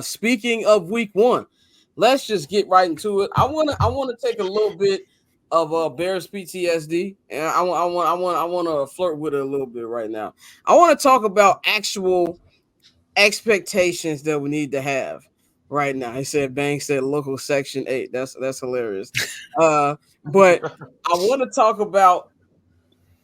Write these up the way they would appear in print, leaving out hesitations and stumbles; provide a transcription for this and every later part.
Speaking of week 1, let's just get right into it. I wanna take a little bit of Bears PTSD, and I want to flirt with it a little bit right now. I want to talk about actual expectations that we need to have right now. He said Banks said local section 8. That's hilarious. But I want to talk about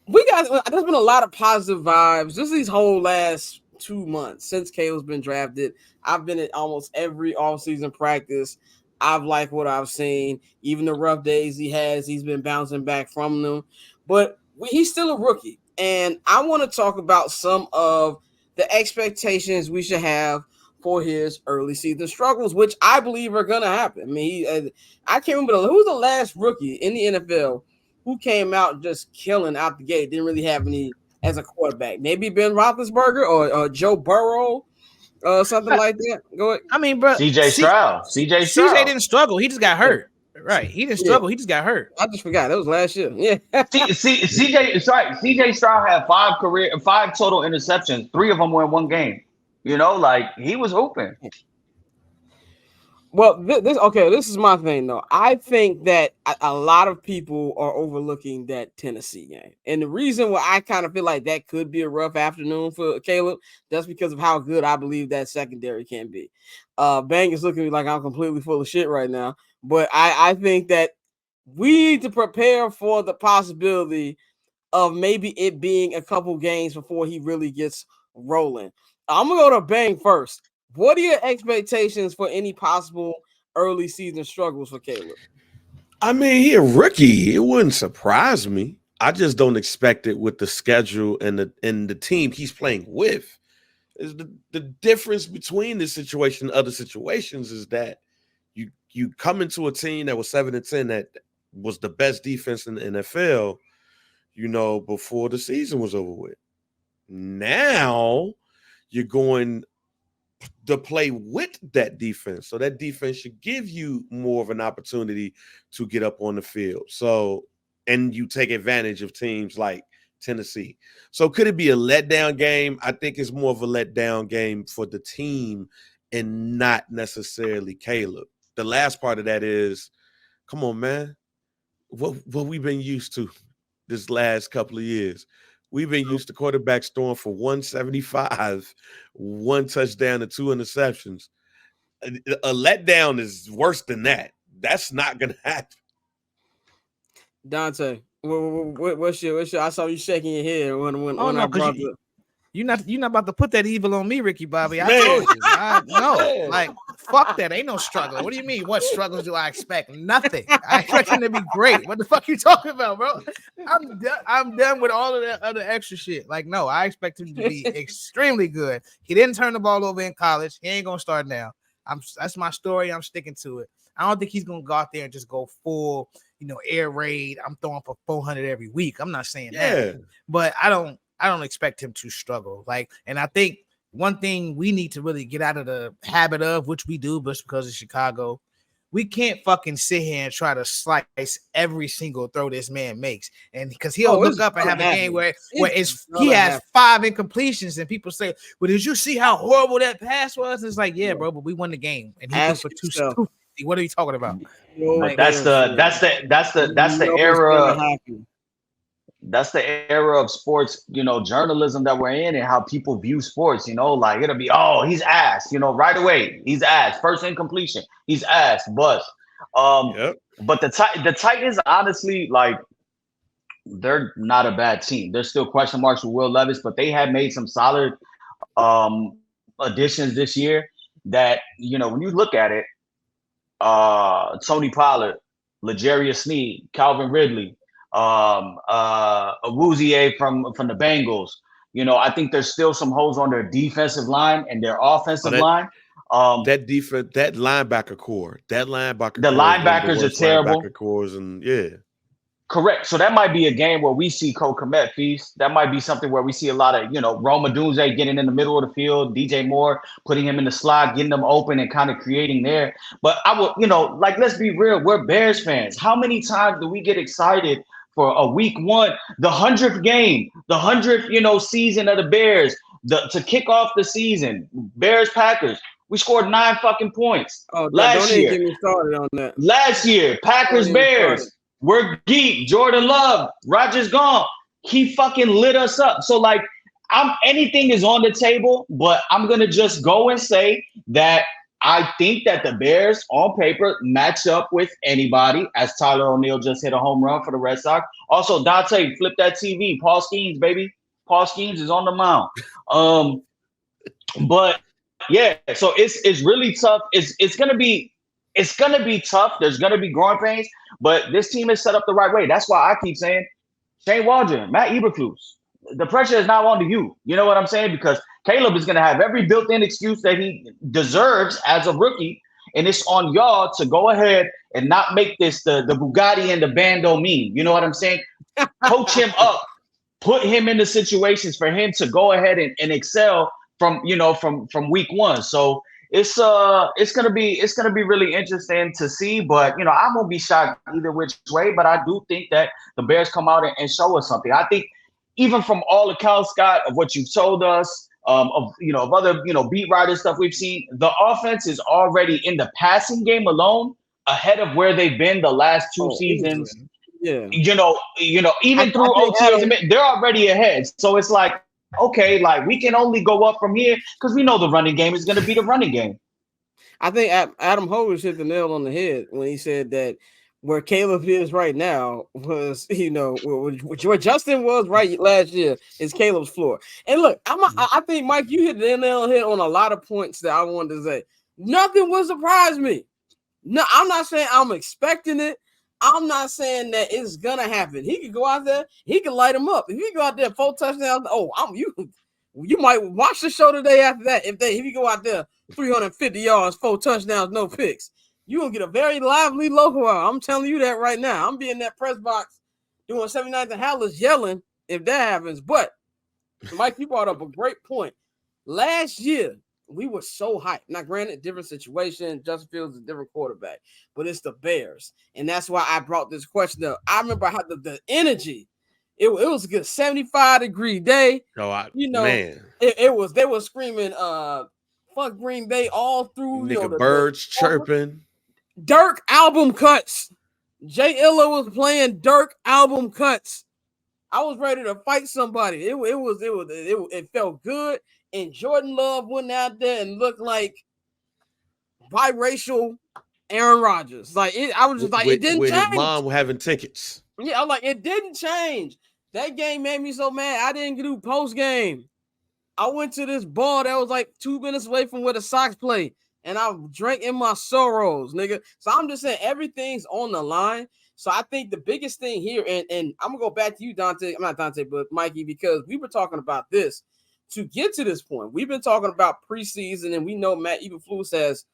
there's been a lot of positive vibes just these whole last 2 months since Caleb's been drafted. I've been at almost every offseason practice. I've liked what I've seen. Even the rough days he's been bouncing back from them. But he's still a rookie. And I want to talk about some of the expectations we should have for his early season struggles, which I believe are going to happen. I mean, I can't remember who's the last rookie in the NFL who came out just killing out the gate, didn't really have any as a quarterback. Maybe Ben Roethlisberger or Joe Burrow, something like that. Go ahead. I mean, bro, CJ Stroud CJ didn't struggle. He just got hurt. Right. He didn't struggle. He just got hurt. I just forgot. That was last year. Yeah. CJ Stroud had 5 total interceptions. 3 of them were in one game. You know, like he was open. Well, this is my thing, though. I think that a lot of people are overlooking that Tennessee game. And the reason why I kind of feel like that could be a rough afternoon for Caleb, that's because of how good I believe that secondary can be. Bang is looking at me like I'm completely full of shit right now. But I think that we need to prepare for the possibility of maybe it being a couple games before he really gets rolling. I'm going to go to Bang first. What are your expectations for any possible early season struggles for Caleb? I mean, he a rookie. It wouldn't surprise me. I just don't expect it with the schedule and the team he's playing with. Is the difference between this situation and other situations is that you come into a team that was 7-10 that was the best defense in the NFL, you know, before the season was over with. Now you're going to play with that defense. So that defense should give you more of an opportunity to get up on the field. So, and you take advantage of teams like Tennessee. So could it be a letdown game? I think it's more of a letdown game for the team and not necessarily Caleb. The last part of that is, come on, man. What we've been used to this last couple of years. We've been used to quarterbacks throwing for 175, 1 touchdown and 2 interceptions. A letdown is worse than that. That's not going to happen. Dante, what's your? I saw you shaking your head when I brought it. You're not about to put that evil on me, Ricky Bobby. I told you. No, like fuck that. Ain't no struggle. What do you mean? What struggles do I expect? Nothing. I expect him to be great. What the fuck you talking about, bro? I'm done with all of that other extra shit. Like, no, I expect him to be extremely good. He didn't turn the ball over in college. He ain't gonna start now. That's my story. I'm sticking to it. I don't think he's gonna go out there and just go full, air raid. I'm throwing for 400 every week. I'm not saying that, but I don't expect him to struggle. And I think one thing we need to really get out of the habit of, which we do, just because of Chicago, we can't fucking sit here and try to slice every single throw this man makes. And because he'll look up and have a game where he has 5 incompletions and people say, well, did you see how horrible that pass was? It's like, yeah, bro, but we won the game. And he threw for 250. What are you talking about? That's the era. That's the era of sports, journalism that we're in and how people view sports, like it'll be, he's ass, right away. He's ass. First incompletion. He's ass, bust. But the Titans, honestly, like, they're not a bad team. There's still question marks with Will Levis, but they have made some solid additions this year that, when you look at it, Tony Pollard, L'Jarius Sneed, Calvin Ridley, Awuzie from the Bengals. I think there's still some holes on their defensive line and their offensive line. That linebacker core, the linebackers are terrible. Linebacker cores Correct. So that might be a game where we see Cole Kmet feast. That might be something where we see a lot of, Roma Dunze getting in the middle of the field, DJ Moore putting him in the slot, getting them open and kind of creating there. But I would, let's be real. We're Bears fans. How many times do we get excited for a week 1, the 100th game, the 100th, season of the Bears, to kick off the season, Bears Packers? We scored 9 fucking points Oh, last don't even year. get me started on that. Last year, Packers, Bears, we're geek. Jordan Love, Rodgers gone. He fucking lit us up. So like, anything is on the table, but I'm gonna just go and say that I think that the Bears on paper match up with anybody, as Tyler O'Neill just hit a home run for the Red Sox. Also, Dante, flip that TV. Paul Skeens, baby. Paul Skeens is on the mound. But yeah, so it's really tough. It's gonna be tough. There's gonna be growing pains, but this team is set up the right way. That's why I keep saying Shane Waldron, Matt Eberflus. The pressure is now on you. You know what I'm saying? Because Caleb is going to have every built-in excuse that he deserves as a rookie, and it's on y'all to go ahead and not make this the Bugatti and the Bando meme. You know what I'm saying? Coach him up, put him in the situations for him to go ahead and excel from week one. So it's gonna be really interesting to see. But I won't be shocked either which way. But I do think that the Bears come out and show us something. I think, even from all accounts, Scott, of what you've told us, of other beat writer stuff we've seen, the offense is already in the passing game alone ahead of where they've been the last 2 seasons. Yeah. Even through OTAs, they're already ahead. So it's like, okay, like we can only go up from here because we know the running game is going to be the running game. I think Adam Hogan hit the nail on the head when he said that where Caleb is right now was, where Justin was right last year is Caleb's floor. And look, I think, Mike, you hit the nail on the head on a lot of points that I wanted to say. Nothing will surprise me. No, I'm not saying I'm expecting it. I'm not saying that it's gonna happen. He could go out there, he could light him up. If he go out there 4 touchdowns, you might watch the show today after that. If you go out there 350 yards, 4 touchdowns, no picks, you're going to get a very lively local hour. I'm telling you that right now. I'm being in that press box doing 79th and Hallis yelling if that happens. But, Mike, you brought up a great point. Last year, we were so hyped. Now, granted, different situation. Justin Fields is a different quarterback. But it's the Bears. And that's why I brought this question up. I remember how the energy. It was a good 75-degree day. Man. They were screaming, fuck Green Bay all through. The birds chirping. Dirk album cuts. Jay Illa was playing Dirk album cuts. I was ready to fight somebody. It felt good. And Jordan Love went out there and looked like biracial Aaron Rodgers. I was just like, it didn't change. His mom having tickets. Yeah, I'm like, it didn't change. That game made me so mad. I didn't do post game. I went to this bar that was like 2 minutes away from where the Sox play. And I drank in my sorrows, nigga. So I'm just saying everything's on the line. So I think the biggest thing here, and I'm going to go back to you, Dante. I'm not Dante, but Mikey, because we were talking about this. To get to this point, we've been talking about preseason, and we know Matt Eberflus has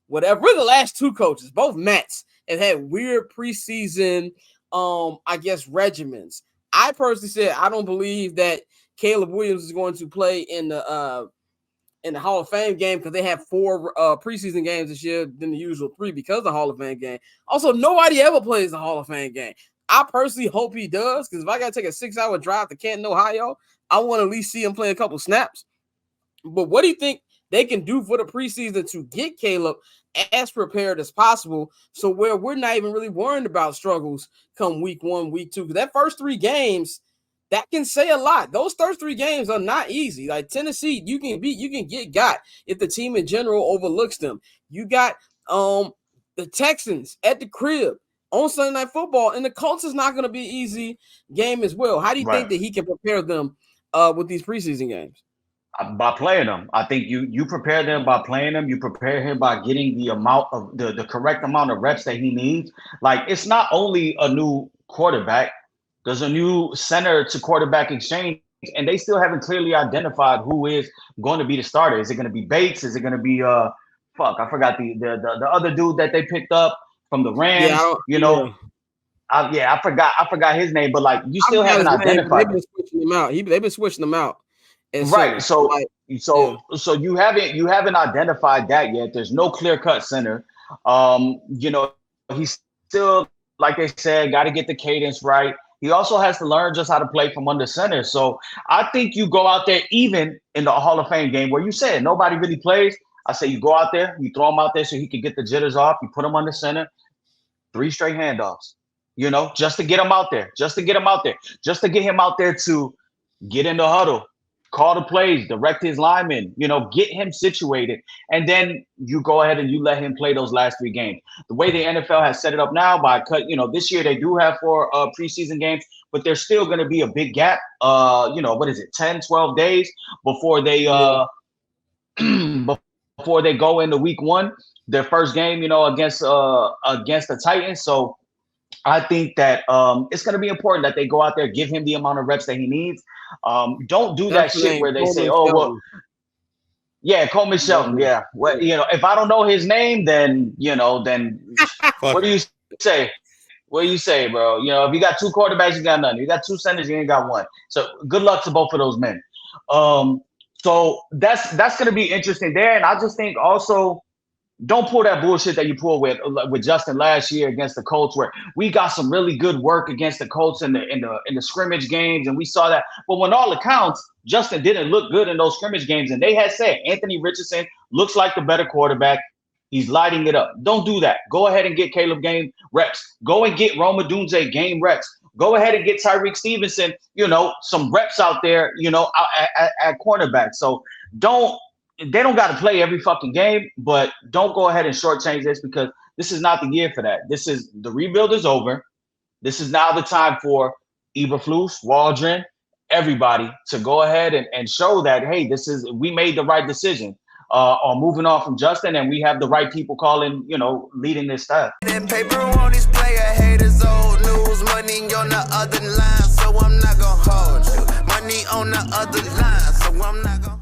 whatever. We're the last 2 coaches, both Matts, have had weird preseason, regimens. I personally said I don't believe that Caleb Williams is going to play in the Hall of Fame game because they have 4 preseason games this year than the usual 3 because of the Hall of Fame game. Also, nobody ever plays the Hall of Fame game. I personally hope he does because if I got to take a 6-hour drive to Canton, Ohio, I want to at least see him play a couple snaps. But what do you think they can do for the preseason to get Caleb as prepared as possible so where we're not even really worried about struggles come week 1, week 2? Because that first 3 games, that can say a lot. Those first 3 games are not easy. Like Tennessee, you can get got if the team in general overlooks them. You got the Texans at the crib on Sunday Night Football, and the Colts is not going to be an easy game as well. How do you think that he can prepare them with these preseason games? By playing them. I think you prepare them by playing them. You prepare him by getting the amount of the correct amount of reps that he needs. Like, it's not only a new quarterback. There's a new center to quarterback exchange, and they still haven't clearly identified who is going to be the starter. Is it going to be Bates? Is it going to be I forgot the other dude that they picked up from the Rams? I forgot his name, but like you still haven't identified. They've been switching them out. They've been switching them out. And right. So you haven't identified that yet. There's no clear-cut center. He's still, like they said, got to get the cadence right. He also has to learn just how to play from under center. So I think you go out there even in the Hall of Fame game where you said nobody really plays. I say you go out there, you throw him out there so he can get the jitters off. You put him on the center, 3 straight handoffs, you know, just to get him out there, just to get him out there to get in the huddle, call the plays, direct his linemen, you know, get him situated. And then you go ahead and you let him play those last 3 games. The way the NFL has set it up now this year they do have 4 preseason games, but there's still going to be a big gap, 10, 12 days before they before they go into week 1, their first game, you know, against the Titans. So I think that it's going to be important that they go out there, give him the amount of reps that he needs. Don't do that shit where they say, "Oh, well, yeah, Coleman Shelton." Yeah, well, you know, if I don't know his name, then what do you say? What do you say, bro? You know, if you got 2 quarterbacks, you got none. You got 2 centers, you ain't got 1. So good luck to both of those men. So that's going to be interesting there. And I just think also, don't pull that bullshit that you pulled with Justin last year against the Colts, where we got some really good work against the Colts in the scrimmage games, and we saw that. But when all accounts, Justin didn't look good in those scrimmage games, and they had said Anthony Richardson looks like the better quarterback. He's lighting it up. Don't do that. Go ahead and get Caleb game reps. Go and get Rome Odunze game reps. Go ahead and get Tyreek Stevenson, you know, some reps out there, you know, at cornerback. So they don't got to play every fucking game, but don't go ahead and shortchange this, because this is not the year for that. The rebuild is over. This is now the time for Eberflus, Waldron, everybody to go ahead and show that, hey, we made the right decision on moving on from Justin, and we have the right people leading this staff. That paper on display, haters old news, money on the other line, so I'm not gonna hold you. Money on the other line, so I'm not gonna